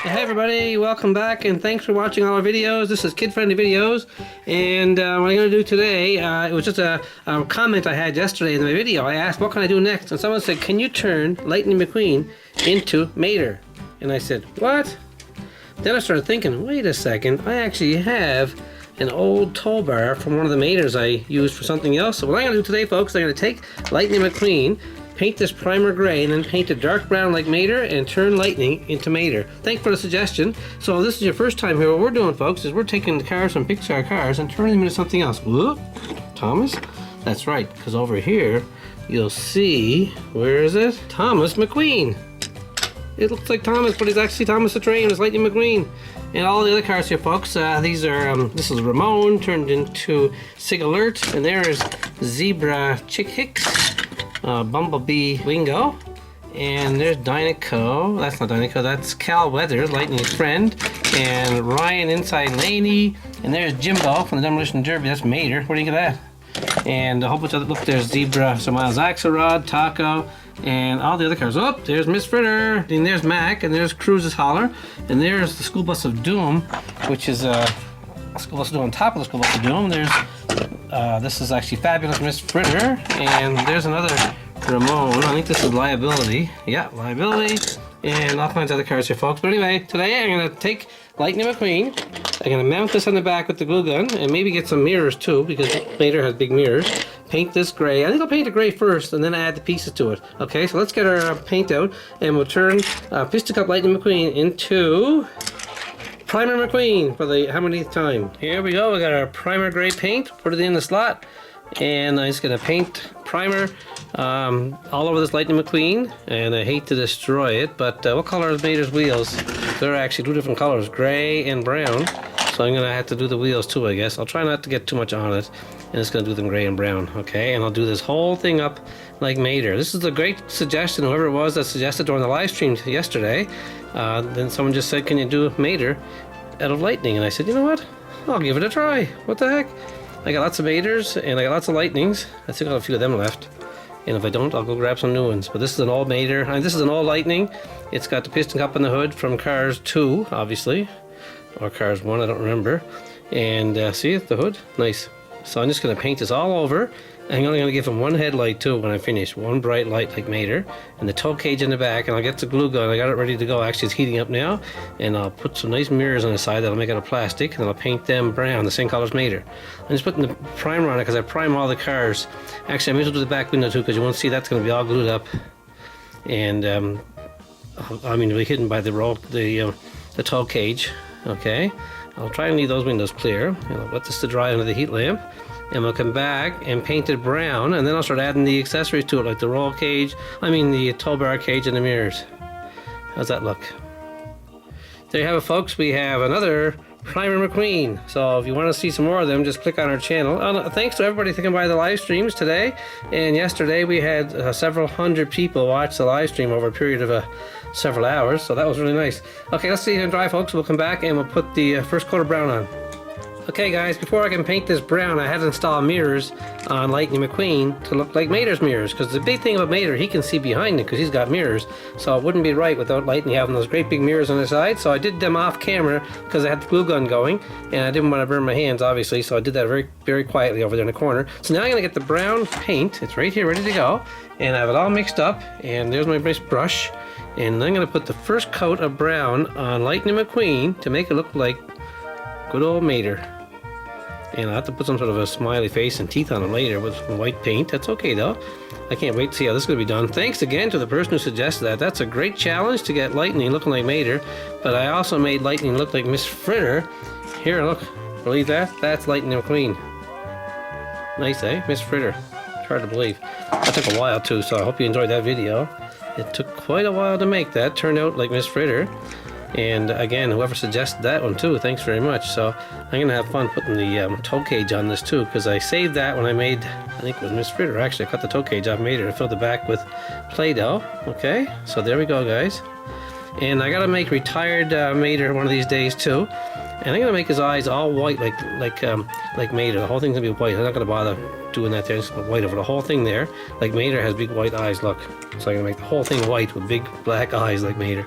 Hey everybody, welcome back and thanks for watching all our videos. This is Kid Friendly Videos, and what I'm going to do today, it was just a comment I had yesterday in my video. I asked what can I do next, and someone said, can you turn Lightning McQueen into Mater? And I said, what? Then I started thinking, wait a second, I actually have an old tow bar from one of the Maters I used for something else. So what I'm going to do today, folks, I'm going to take Lightning McQueen, paint this primer gray, and then paint it dark brown like Mater and turn Lightning into Mater. Thanks for the suggestion. So this is your first time here. What we're doing, folks, is we're taking the cars from Pixar cars and turning them into something else. Whoop, Thomas? That's right, because over here you'll see, where is it? Thomas McQueen. It looks like Thomas, but he's actually Thomas the Train. It's Lightning McQueen. And all the other cars here, folks, these are, this is Ramon turned into Sig Alert, and there is Zebra Chick Hicks, Bumblebee Wingo, and there's Dynaco. That's not Dynaco, that's Cal Weathers, Lightning's friend, and Ryan Inside Laney, and there's Jimbo from the Demolition Derby. That's Mater. What do you think of that? And a whole bunch of, look, there's Zebra Sir Miles Axlerod, Taco, and all the other cars. Oh, there's Miss Fritter, and there's Mac, and there's Cruise's Holler, and there's the School Bus of Doom, which is a School Bus of Doom on top of the School Bus of Doom. There's this is actually Fabulous Miss Fritter, and there's another Ramon. I think this is Liability. Yeah, Liability, and all kinds of other cars here, folks. But anyway, today I'm going to take Lightning McQueen. I'm going to mount this on the back with the glue gun, and maybe get some mirrors too, because Mater has big mirrors. Paint this gray. I think I'll paint it gray first, and then add the pieces to it. Okay, so let's get our paint out, and we'll turn Piston Cup Lightning McQueen into Primer McQueen for the how many time? Here we go. We got our primer gray paint. Put it in the slot, and I'm just gonna paint primer all over this Lightning McQueen. And I hate to destroy it, but what color is Mater's wheels? They're actually two different colors, gray and brown. So I'm gonna have to do the wheels too, I guess. I'll try not to get too much on it, and it's gonna do them gray and brown. Okay, and I'll do this whole thing up like Mater. This is a great suggestion. Whoever it was that suggested during the live stream yesterday. Then someone just said, can you do Mater out of Lightning? And I said, you know what? I'll give it a try. What the heck? I got lots of Maters and I got lots of Lightnings. I still got a few of them left. And if I don't, I'll go grab some new ones. But this is an old Mater. And this is an old Lightning. It's got the piston cup on the hood from Cars 2, obviously. Or Cars 1, I don't remember. And see it, the hood? Nice. So I'm just going to paint this all over. I'm only going to give him one headlight too when I finish. One bright light like Mater. And the tow cage in the back. And I'll get the glue gun. I got it ready to go. Actually, it's heating up now. And I'll put some nice mirrors on the side that'll make out of plastic. And I'll paint them brown, the same color as Mater. I'm just putting the primer on it because I prime all the cars. Actually, I may as well do the back window too, because you won't see that's going to be all glued up. And I mean, it'll be hidden by the tow cage. Okay. I'll try and leave those windows clear. And I'll let this to dry under the heat lamp. And we'll come back and paint it brown, and then I'll start adding the accessories to it, like the roll cage, the tow bar cage and the mirrors. How's that look? There you have it, folks. We have another Primer McQueen. So if you want to see some more of them, just click on our channel. Thanks to everybody thinking by the live streams today. And yesterday we had several hundred people watch the live stream over a period of several hours, so that was really nice. Okay, let's see it dry, folks. We'll come back and we'll put the first coat of brown on. Okay guys, before I can paint this brown, I had to install mirrors on Lightning McQueen to look like Mater's mirrors, because the big thing about Mater, he can see behind it because he's got mirrors, so it wouldn't be right without Lightning having those great big mirrors on the side. So I did them off camera because I had the glue gun going, and I didn't want to burn my hands, obviously, so I did that very, very quietly over there in the corner. So now I'm going to get the brown paint. It's right here ready to go, and I have it all mixed up, and there's my nice brush, and I'm going to put the first coat of brown on Lightning McQueen to make it look like good old Mater. And I'll have to put some sort of a smiley face and teeth on him later with some white paint. That's okay though. I can't wait to see how this is going to be done. Thanks again to the person who suggested that. That's a great challenge to get Lightning looking like Mater. But I also made Lightning look like Miss Fritter. Here, look. Believe that? That's Lightning McQueen. Nice, eh? Miss Fritter. It's hard to believe. That took a while too, so I hope you enjoyed that video. It took quite a while to make that. Turned out like Miss Fritter. And again, whoever suggested that one too, thanks very much. So I'm going to have fun putting the tow cage on this too, because I saved that when I made, I think it was Miss Fritter. Actually, I cut the tow cage off Mater and filled the back with Play-Doh. Okay, so there we go, guys. And I got to make retired Mater one of these days too. And I'm gonna make his eyes all white, like Mater. The whole thing's gonna be white. I'm not gonna bother doing that there. I'm just gonna white over the whole thing there. Like Mater has big white eyes. Look. So I'm gonna make the whole thing white with big black eyes like Mater.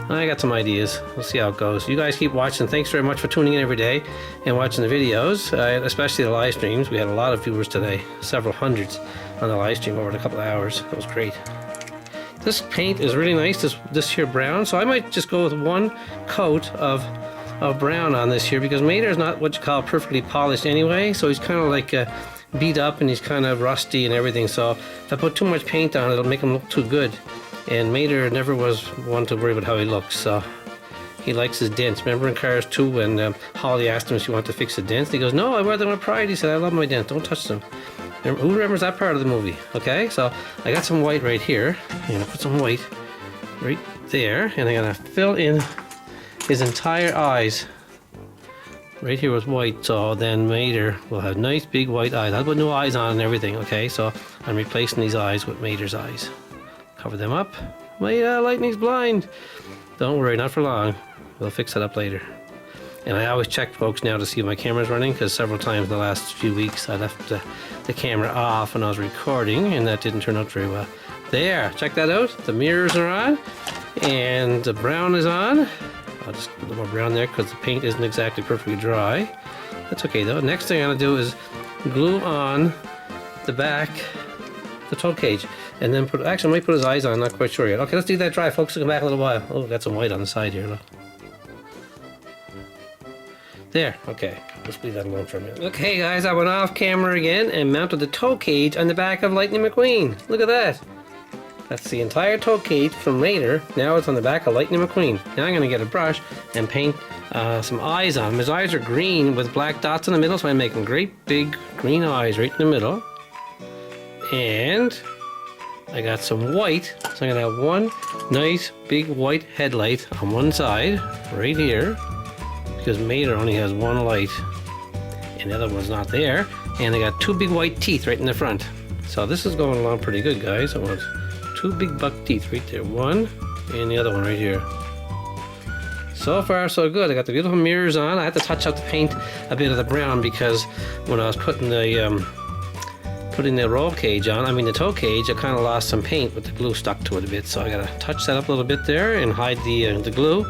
I got some ideas. We'll see how it goes. You guys keep watching. Thanks very much for tuning in every day and watching the videos, especially the live streams. We had a lot of viewers today, several hundreds on the live stream over a couple of hours. That was great. This paint is really nice. This here brown. So I might just go with one coat of brown on this here, because Mater is not what you call perfectly polished anyway, so he's kind of like beat up and he's kind of rusty and everything. So if I put too much paint on it, it'll make him look too good. And Mater never was one to worry about how he looks, so he likes his dents. Remember in Cars 2 when Holly asked him if she wanted to fix the dents? He goes, "No, I wear them with pride." He said, "I love my dents, don't touch them." Who remembers that part of the movie? Okay, so I got some white right here. I'm gonna put some white right there, and I'm gonna fill in his entire eyes. Right here was white, so then Mater will have nice big white eyes. I'll put new eyes on and everything, okay? So I'm replacing these eyes with Mater's eyes. Cover them up. Wait, Lightning's blind. Don't worry, not for long. We'll fix it up later. And I always check, folks, now to see if my camera's running, because several times in the last few weeks I left the camera off when I was recording, and that didn't turn out very well. There, check that out. The mirrors are on, and the brown is on. I'll just put a little more brown there because the paint isn't exactly perfectly dry. That's okay though. Next thing I'm going to do is glue on the back, the toe cage, and then actually I might put his eyes on, I'm not quite sure yet. Okay, let's do that dry, folks. We'll come back a little while. Oh, got some white on the side here, look. There, okay. Let's leave that alone for a minute. Okay guys, I went off camera again and mounted the toe cage on the back of Lightning McQueen. Look at that. That's the entire toe cage from Mater. Now it's on the back of Lightning McQueen. Now I'm going to get a brush and paint some eyes on him. His eyes are green with black dots in the middle, so I'm making great big green eyes right in the middle. And I got some white, so I'm going to have one nice big white headlight on one side, right here, because Mater only has one light and the other one's not there. And I got two big white teeth right in the front. So this is going along pretty good, guys. I want two big buck teeth right there, one and the other one right here. So far so good. I got the beautiful mirrors on. I had to touch up the paint a bit of the brown because when I was putting the roll cage on, the toe cage, I kind of lost some paint with the glue stuck to it a bit, so I gotta touch that up a little bit there and hide the glue.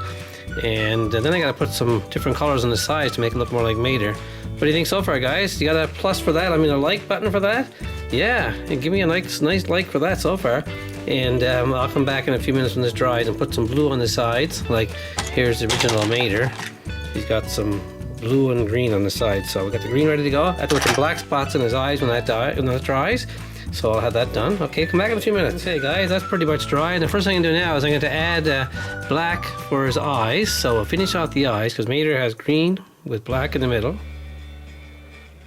And then I gotta put some different colors on the sides to make it look more like Mater. What do you think so far, guys? You got a plus for that? A like button for that? Yeah, and give me a nice like for that so far. And I'll come back in a few minutes when this dries and put some blue on the sides. Like, here's the original Mater. He's got some blue and green on the sides. So we got the green ready to go. I have to put some black spots in his eyes when that dries. So I'll have that done. Okay, come back in a few minutes. Okay, guys, that's pretty much dry. And the first thing I'm going to do now is I'm going to add black for his eyes. So we'll finish off the eyes because Mater has green with black in the middle.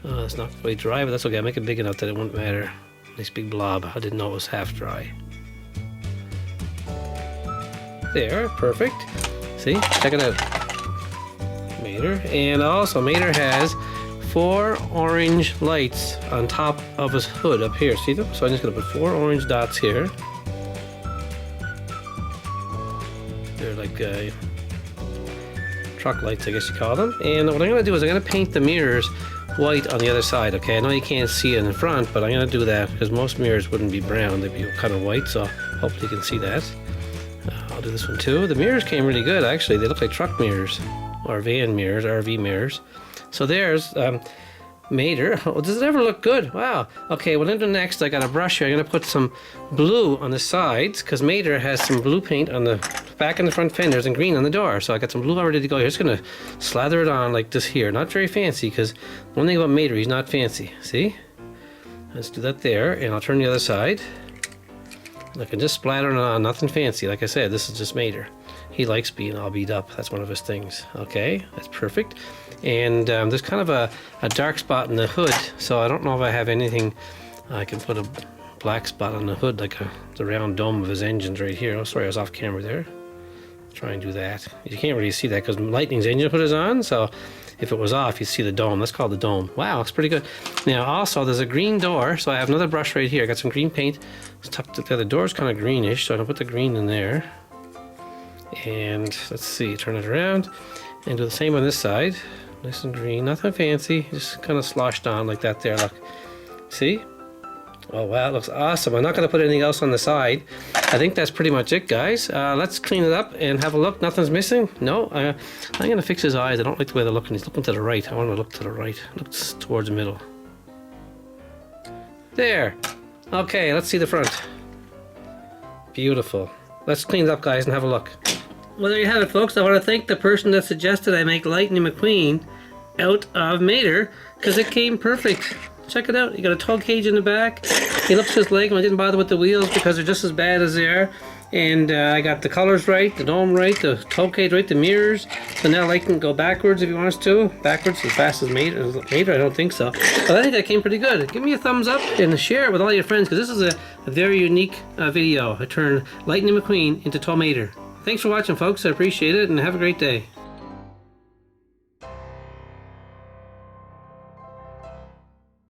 It's not quite dry, but that's okay. I'll make it big enough that it won't matter. Nice big blob. I didn't know it was half dry. There, perfect. See, check it out. Mater. And also Mater has 4 orange lights on top of his hood up here. See them? So I'm just going to put 4 orange dots here. They're like truck lights, I guess you call them. And what I'm going to do is I'm going to paint the mirrors white on the other side. Okay, I know you can't see it in the front, but I'm going to do that because most mirrors wouldn't be brown. They'd be kind of white, so hopefully you can see that. I'll do this one too. The mirrors came really good, actually. They look like truck mirrors or van mirrors, RV mirrors. So there's Mater. Oh, does it ever look good? Wow. Okay, what I'm going to do next, I got a brush here. I'm going to put some blue on the sides because Mater has some blue paint on the back and the front fenders and green on the door. So I got some blue ready to go here. Just going to slather it on like this here. Not very fancy because one thing about Mater, he's not fancy. See? Let's do that there, and I'll turn the other side. I can just splatter it on, nothing fancy. Like I said, this is just Mater. He likes being all beat up. That's one of his things. Okay, that's perfect. And there's kind of a dark spot in the hood, so I don't know if I have anything. I can put a black spot on the hood, like the round dome of his engine's right here. Oh, sorry, I was off camera there. Try and do that. You can't really see that because Lightning's engine hood is on, so if it was off, you'd see the dome. That's called the dome. Wow, it's pretty good. Now, also, there's a green door, so I have another brush right here. I got some green paint. The door's kind of greenish, so I'm going to put the green in there. And let's see, turn it around. And do the same on this side. Nice and green, nothing fancy, just kind of sloshed on like that there, look. See? Oh wow, it looks awesome. I'm not going to put anything else on the side. I think that's pretty much it, guys. Let's clean it up and have a look. Nothing's missing? No? I'm going to fix his eyes. I don't like the way they're looking. He's looking to the right. I want him to look to the right. Looks towards the middle. There. Okay, let's see the front. Beautiful. Let's clean it up, guys, and have a look. Well, there you have it, folks. I want to thank the person that suggested I make Lightning McQueen out of Mater, because it came perfect. Check it out. You got a 12 cage in the back. He looks his leg, and I didn't bother with the wheels because they're just as bad as they are. And I got the colors right, the dome right, the 12 cage right, the mirrors. So now Light can go backwards if he wants to. Backwards as fast as Mater. I don't think so. But I think that came pretty good. Give me a thumbs up and share it with all your friends, because this is a very unique video. I turned Lightning McQueen into Mater. Thanks for watching, folks. I appreciate it, and have a great day.